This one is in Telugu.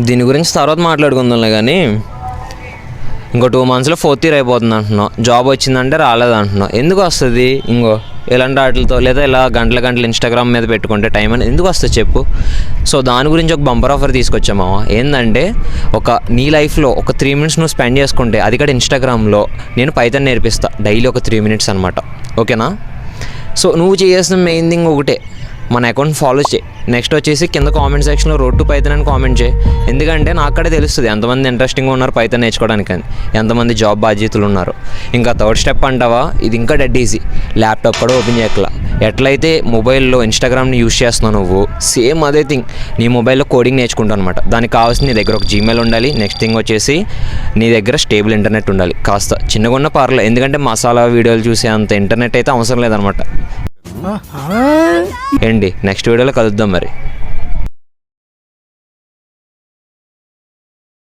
దీని గురించి తర్వాత మాట్లాడుకుందాంలే. కానీ ఇంకో 2 monthsలో 4th year అయిపోతుంది అంటున్నావు. జాబ్ వచ్చిందంటే రాలేదు అంటున్నావు. ఎందుకు వస్తుంది? ఇలాంటి వాటితో లేదా ఇలా గంటల ఇన్స్టాగ్రామ్ మీద పెట్టుకుంటే టైం అని ఎందుకు వస్తుంది చెప్పు. సో దాని గురించి ఒక బంపర్ ఆఫర్ తీసుకొచ్చామా. ఏంటంటే నీ లైఫ్లో ఒక 3 minutes నువ్వు స్పెండ్ చేసుకుంటే, అది కూడా ఇన్స్టాగ్రామ్లో నేను పైథాన్ నేర్పిస్తా డైలీ ఒక 3 minutes అనమాట. ఓకేనా? సో నువ్వు చేయాల్సిన మెయిన్ థింగ్ ఒకటే, మన అకౌంట్ ఫాలో చేయి. నెక్స్ట్ వచ్చేసి కింద కామెంట్ సెక్షన్లో రోడ్ టు పైథాన్ అని కామెంట్ చేయి. ఎందుకంటే నాకు అక్కడే తెలుస్తుంది ఎంతమంది ఇంట్రెస్టింగ్గా ఉన్నారు పైథాన్ నేర్చుకోవడానికి అని, ఎంతమంది జాబ్ బాధ్యతలు ఉన్నారు. ఇంకా 3rd స్టెప్ అంటావా, ఇది ఇంకా డెడ్ ఈజీ. ల్యాప్టాప్ కూడా ఓపెన్ చేయట్లా. ఎట్లయితే మొబైల్లో ఇన్స్టాగ్రామ్ని యూజ్ చేస్తున్నావు నువ్వు, సేమ్ అదే థింగ్ నీ మొబైల్లో కోడింగ్ నేర్చుకుంటావు అనమాట. దానికి కావాల్సిన నీ దగ్గర ఒక జీమెయిల్ ఉండాలి. నెక్స్ట్ థింగ్ వచ్చేసి నీ దగ్గర స్టేబుల్ ఇంటర్నెట్ ఉండాలి. కాస్త చిన్నగా ఉన్న పర్లేదు, ఎందుకంటే మసాలా వీడియోలు చూసే అంత ఇంటర్నెట్ అయితే అవసరం లేదనమాట. ఏంటి నెక్స్ట్ వీడియోలో కలుద్దాం మరి.